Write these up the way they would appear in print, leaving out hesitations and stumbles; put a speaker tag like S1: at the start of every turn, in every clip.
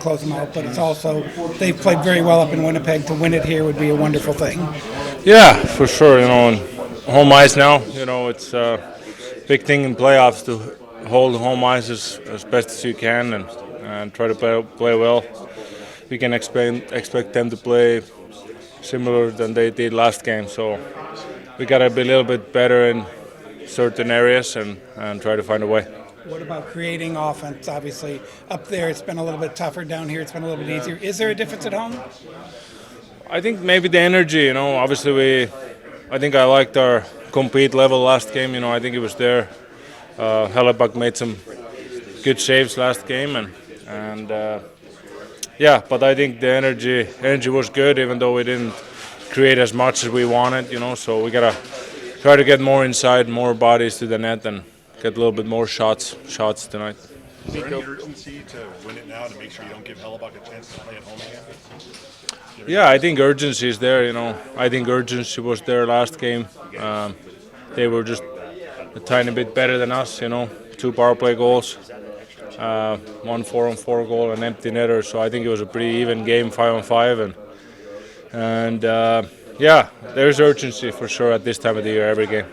S1: close them out, but it's also they've played very well up in Winnipeg. To win it here would be a wonderful thing.
S2: Yeah, for sure. On home ice now, it's a big thing in playoffs to hold home ice as best as you can and try to play well. We can expect them to play similar than they did last game, so we got to be a little bit better in certain areas and try to find a way.
S1: What about creating offense? Obviously, up there it's been a little bit tougher. Down here it's been a little bit easier. Is there a difference at home?
S2: I think maybe the energy, obviously I think I liked our compete level last game, I think it was there. Hellebuck made some good saves last game and but I think the energy was good even though we didn't create as much as we wanted, so we gotta try to get more inside, more bodies to the net and get a little bit more shots tonight.
S3: Is there any urgency to win it now to make sure you don't give Hellebuck a chance to play at home again?
S2: Yeah, I think urgency is there. I think urgency was there last game. They were just a tiny bit better than us. 2 power play goals, 1 4-on-4 goal, an empty netter. So I think it was a pretty even game, 5-on-5, and there's urgency for sure at this time of the year, every game.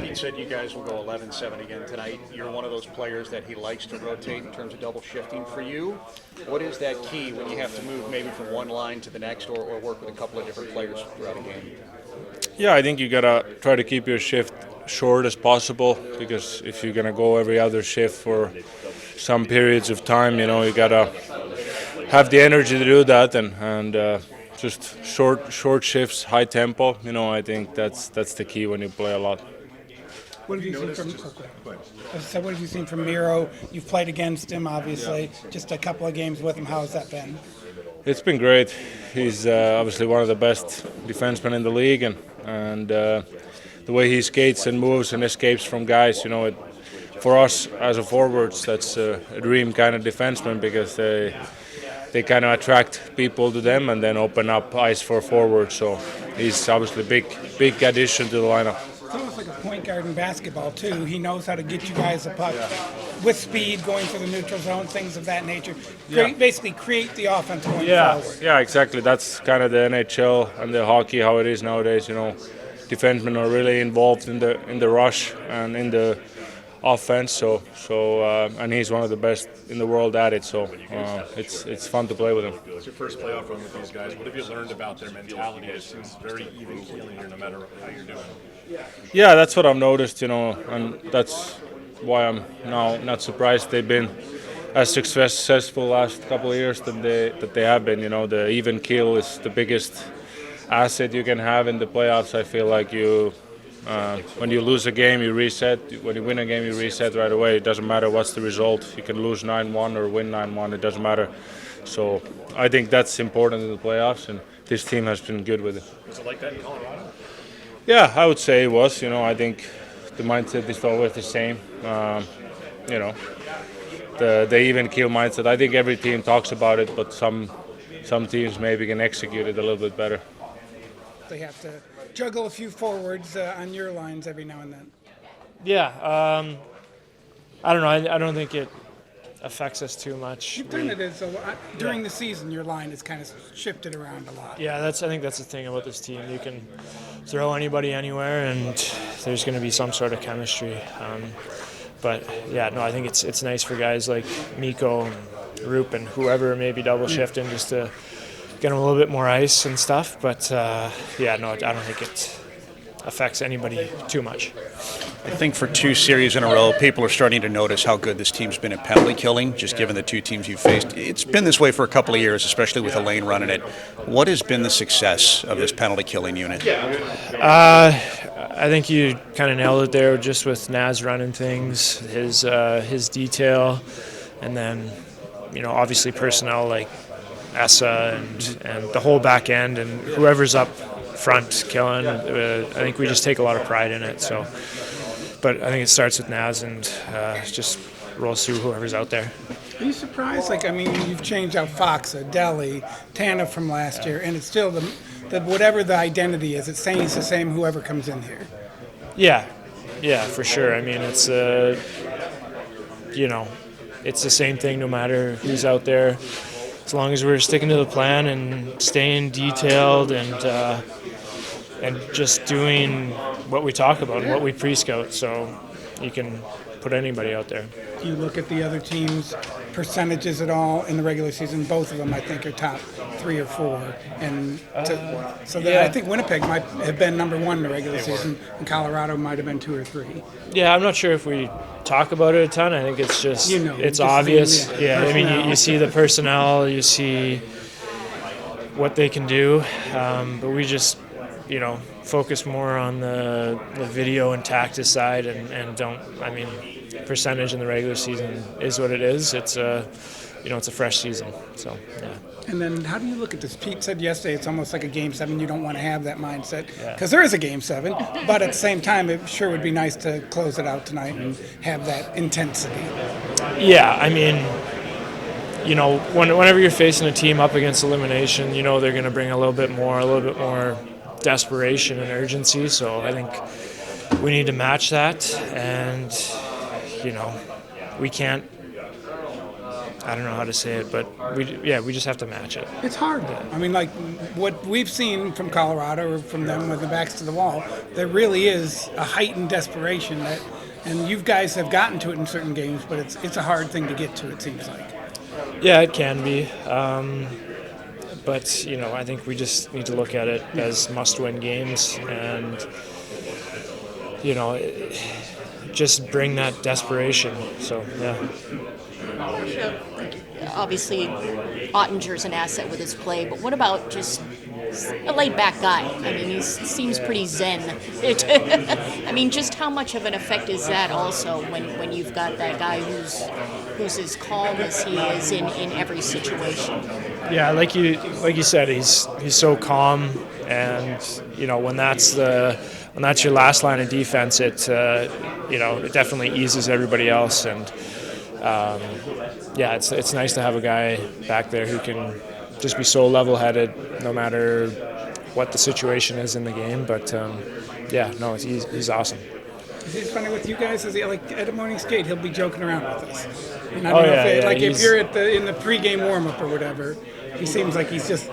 S4: Pete said you guys will go 11-7 again tonight. You're one of those players that he likes to rotate in terms of double shifting. For you, what is that key when you have to move maybe from one line to the next or work with a couple of different players throughout a game?
S2: Yeah, I think you got to try to keep your shift short as possible because if you're going to go every other shift for some periods of time, you got to have the energy to do that and just short shifts, high tempo. I think that's the key when you play a lot.
S1: What have you seen from Miro? You've played against him, obviously. Just a couple of games with him. How has that been?
S2: It's been great. He's obviously one of the best defensemen in the league, and the way he skates and moves and escapes from guys, for us as a forwards, that's a dream kind of defenseman because they kind of attract people to them and then open up ice for forwards. So he's obviously a big addition to the lineup.
S1: It's almost like a point guard in basketball, too. He knows how to get you guys a puck with speed, going for the neutral zone, things of that nature. Basically create the offense going forward. Yeah,
S2: exactly. That's kind of the NHL and the hockey, how it is nowadays. Defensemen are really involved in the rush and in the offense. So and he's one of the best in the world at it. So it's fun to play with him.
S3: It's your first playoff run with these guys. What have you learned about their mentality? It seems very even keeling here, no matter how you're doing.
S2: Yeah, that's what I've noticed, and that's why I'm now not surprised they've been as successful last couple of years that they have been. The even keel is the biggest asset you can have in the playoffs. I feel like when you lose a game, you reset. When you win a game, you reset right away. It doesn't matter what's the result. You can lose 9-1 or win 9-1. It doesn't matter. So I think that's important in the playoffs, and this team has been good with it.
S3: Was it like that in Colorado?
S2: Yeah, I would say it was. I think the mindset is always the same. The even keel mindset. I think every team talks about it, but some teams maybe can execute it a little bit better.
S1: They have to juggle a few forwards on your lines every now and then.
S5: Yeah, I don't know. I don't think it affects us too much.
S1: You've done it during the season. Your line has kind of shifted around a lot.
S5: Yeah, I think that's the thing about this team. You can throw anybody anywhere, and there's going to be some sort of chemistry. But yeah, no, I think it's nice for guys like Mikko and Roop and whoever may be double shifting just to get them a little bit more ice and stuff. But I don't think it affects anybody too much.
S4: I think for 2 series in a row, people are starting to notice how good this team's been at penalty killing, just given the 2 teams you've faced. It's been this way for a couple of years, especially with Elaine running it. What has been the success of this penalty killing unit?
S5: I think you kind of nailed it there just with Naz running things, his detail, and then, obviously personnel like Essa and the whole back end and whoever's up front killing. I think we just take a lot of pride in it. So, but I think it starts with Naz and just rolls through whoever's out there.
S1: Are you surprised? You've changed out Foxa, Deli, Tana from last year, and it's still the whatever the identity is, it stays the same whoever comes in here.
S5: Yeah, for sure. I mean, it's it's the same thing no matter who's out there. as long as we're sticking to the plan and staying detailed and just doing what we talk about and what we pre-scout, so you can put anybody out there.
S1: Do you look at the other teams' percentages at all in the regular season? Both of them, I think, are top 3 or 4. And I think Winnipeg might have been number 1 in the regular season, and Colorado might have been 2 or 3.
S5: Yeah, I'm not sure if we talk about it a ton. I think it's just, it's obvious. I mean, you see the personnel, you see what they can do, but we just, focus more on the video and tactics side and don't, percentage in the regular season is what it is. It's it's a fresh season. So, yeah.
S1: And then how do you look at this? Pete said yesterday it's almost like a Game 7. You don't want to have that mindset because there is a Game 7. But at the same time, it sure would be nice to close it out tonight and have that intensity.
S5: Yeah, whenever you're facing a team up against elimination, they're going to bring a little bit more desperation and urgency. So I think we need to match that, and we can't. I don't know how to say it, but we just have to match it.
S1: It's hard. I mean, like what we've seen from Colorado or from them with the backs to the wall, there really is a heightened desperation and you guys have gotten to it in certain games, but it's a hard thing to get to. It seems like.
S5: Yeah, it can be. But, I think we just need to look at it as must-win games and, just bring that desperation. So, yeah.
S6: Obviously, Ottinger's an asset with his play, but what about just a laid-back guy? I mean, he seems pretty zen. Just how much of an effect is that also when you've got that guy who's as calm as he is in every situation?
S5: Yeah, like you said, he's so calm, and when that's your last line of defense, it definitely eases everybody else, and it's nice to have a guy back there who can just be so level-headed no matter what the situation is in the game. But he's awesome.
S1: He's funny with you guys. Is he like at a morning skate? He'll be joking around with us. And I don't know if you're in the pregame warm-up or whatever, he seems like he's just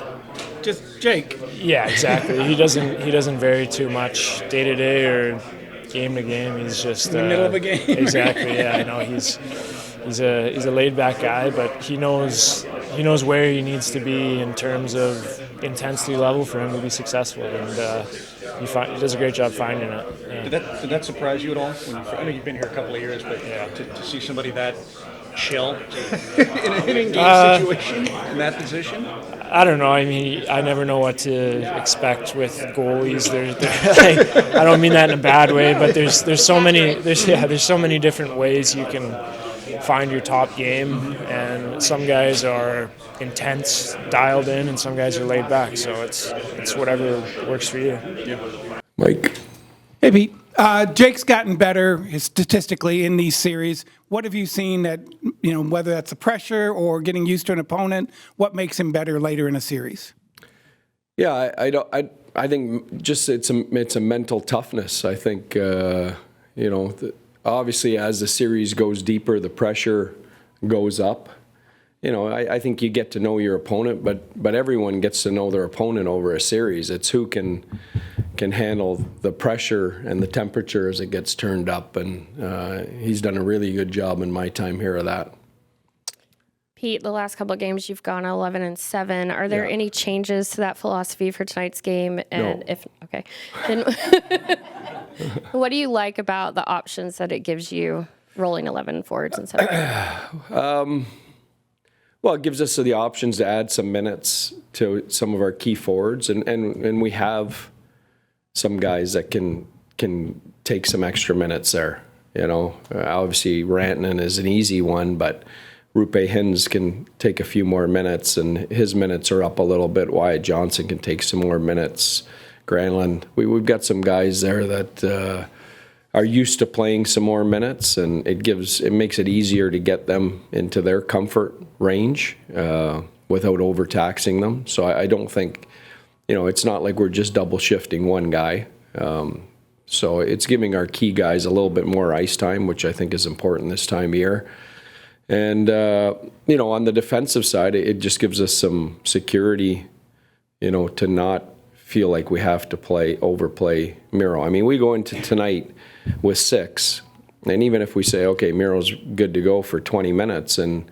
S1: Jake.
S5: Yeah, exactly. He doesn't vary too much day to day or game to game. He's just
S1: in the middle of a game.
S5: Exactly. Yeah, I know he's a laid back guy, but he knows where he needs to be in terms of intensity level for him to be successful, and he does a great job finding it. Yeah.
S4: Did that surprise you at all? I know you've been here a couple of years, but to see somebody that chill in a hitting game situation in that position?
S5: I don't know. I mean, I never know what to expect with goalies. I don't mean that in a bad way, but there's so many different ways you can find your top game, and some guys are intense, dialed in, and some guys are laid back. So it's whatever works for you.
S4: Yeah.
S7: Mike.
S1: Hey, Pete. Jake's gotten better statistically in these series. What have you seen that, whether that's the pressure or getting used to an opponent, what makes him better later in a series?
S7: Yeah, I think just it's a mental toughness. I think, obviously as the series goes deeper, the pressure goes up. I think you get to know your opponent, but everyone gets to know their opponent over a series. It's who can handle the pressure and the temperature as it gets turned up, and he's done a really good job in my time here of that.
S8: Pete, the last couple of games you've gone 11-7. Are there any changes to that philosophy for tonight's game? And
S7: No.
S8: Then what do you like about the options that it gives you rolling 11 forwards and 7?
S7: Well, it gives us the options to add some minutes to some of our key forwards, and we have some guys that can take some extra minutes there. Obviously Rantanen is an easy one, but Rupe Hins can take a few more minutes, and his minutes are up a little bit. Wyatt Johnson can take some more minutes. Granlund, we've got some guys there that are used to playing some more minutes, and it makes it easier to get them into their comfort range without overtaxing them. So I don't think, it's not like we're just double shifting one guy. So it's giving our key guys a little bit more ice time, which I think is important this time of year. And, on the defensive side, it just gives us some security, to not feel like we have to overplay Miro. I mean, we go into tonight with 6, and even if we say, okay, Miro's good to go for 20 minutes, and,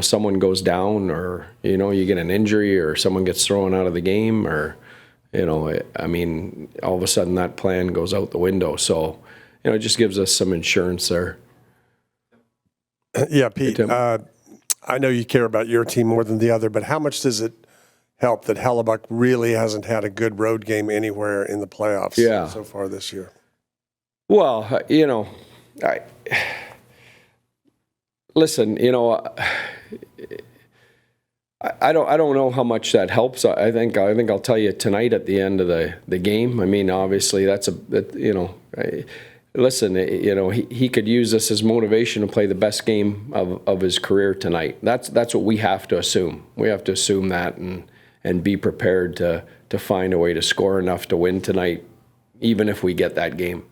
S7: someone goes down, or, you get an injury, or someone gets thrown out of the game, or, all of a sudden that plan goes out the window. So, it just gives us some insurance there.
S9: Yeah, Pete, I know you care about your team more than the other, but how much does it help that Hellebuck really hasn't had a good road game anywhere in the playoffs so far this year?
S7: Well, listen, I don't know how much that helps. I think I'll tell you tonight at the end of the game. I mean, obviously listen, he could use this as motivation to play the best game of his career tonight. That's what we have to assume. We have to assume that and be prepared to find a way to score enough to win tonight, even if we get that game.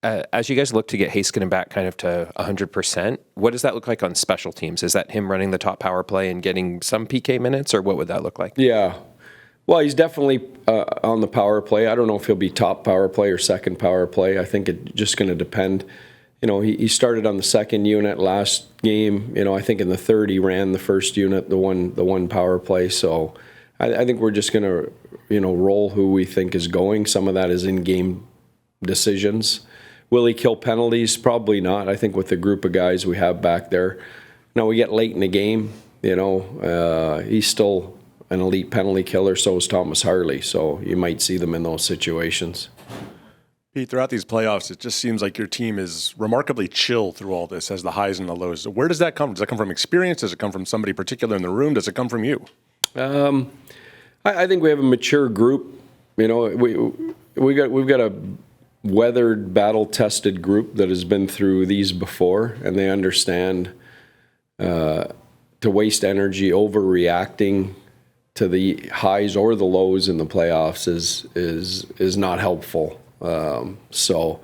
S10: As you guys look to get Heiskanen back kind of to 100%, what does that look like on special teams? Is that him running the top power play and getting some PK minutes, or what would that look like? Yeah.
S7: Well, he's definitely on the power play. I don't know if he'll be top power play or second power play. I think it's just going to depend. He started on the second unit last game. I think in the third he ran the first unit, the one power play. So I think we're just going to, roll who we think is going. Some of that is in-game decisions. Will he kill penalties? Probably not. I think with the group of guys we have back there. Now we get late in the game, he's still an elite penalty killer, so is Thomas Harley. So you might see them in those situations.
S3: Pete, throughout these playoffs, it just seems like your team is remarkably chill through all this, as the highs and the lows. Where does that come from? Does that come from experience? Does it come from somebody particular in the room? Does it come from you?
S7: I think we have a mature group. We've got a weathered, battle-tested group that has been through these before, and they understand to waste energy overreacting to the highs or the lows in the playoffs is not helpful. So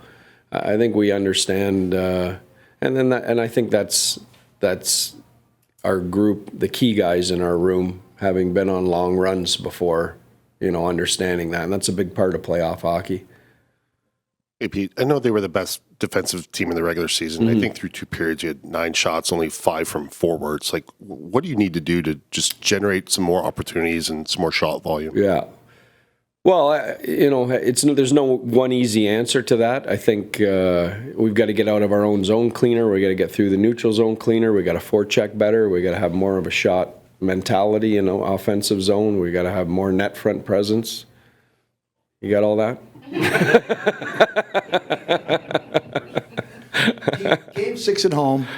S7: I think we understand, and I think that's our group, the key guys in our room, having been on long runs before, understanding that, and that's a big part of playoff hockey.
S11: Hey, Pete, I know they were the best defensive team in the regular season. I think through 2 periods you had 9 shots, only 5 from forwards. Like, what do you need to do to just generate some more opportunities and some more shot volume?
S7: Yeah. Well, there's no one easy answer to that. I think we've got to get out of our own zone cleaner. We got to get through the neutral zone cleaner. We got to forecheck better. We got to have more of a shot mentality in the offensive zone. We got to have more net front presence. You got all that?
S12: Game 6 at home,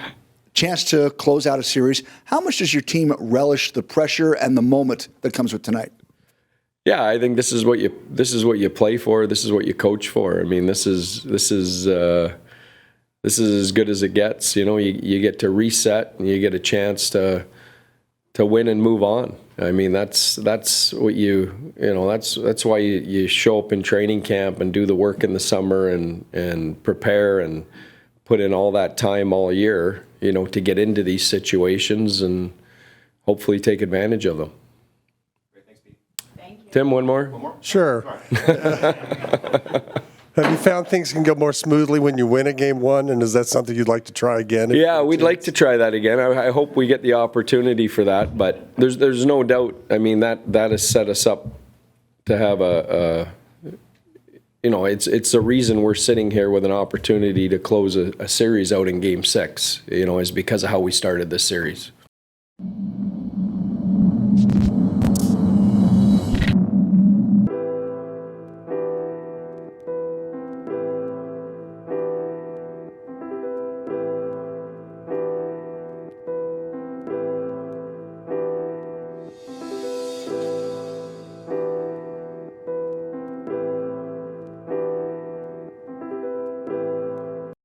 S12: chance to close out a series. How much does your team relish the pressure and the moment that comes with tonight?
S7: Yeah, I think this is what you play for. This is what you coach for. I mean, this is as good as it gets. You get to reset and you get a chance to win and move on. I mean, that's what that's why you show up in training camp and do the work in the summer and prepare and put in all that time all year, to get into these situations and hopefully take advantage of them.
S6: Thank you.
S7: Tim, one more?
S9: Sure. Have you found things can go more smoothly when you win a game 1, and is that something you'd like to try again?
S7: Yeah, we'd like to try that again. I hope we get the opportunity for that, but there's no doubt. I mean, that has set us up to have it's the reason we're sitting here with an opportunity to close a series out in Game 6. Is because of how we started this series.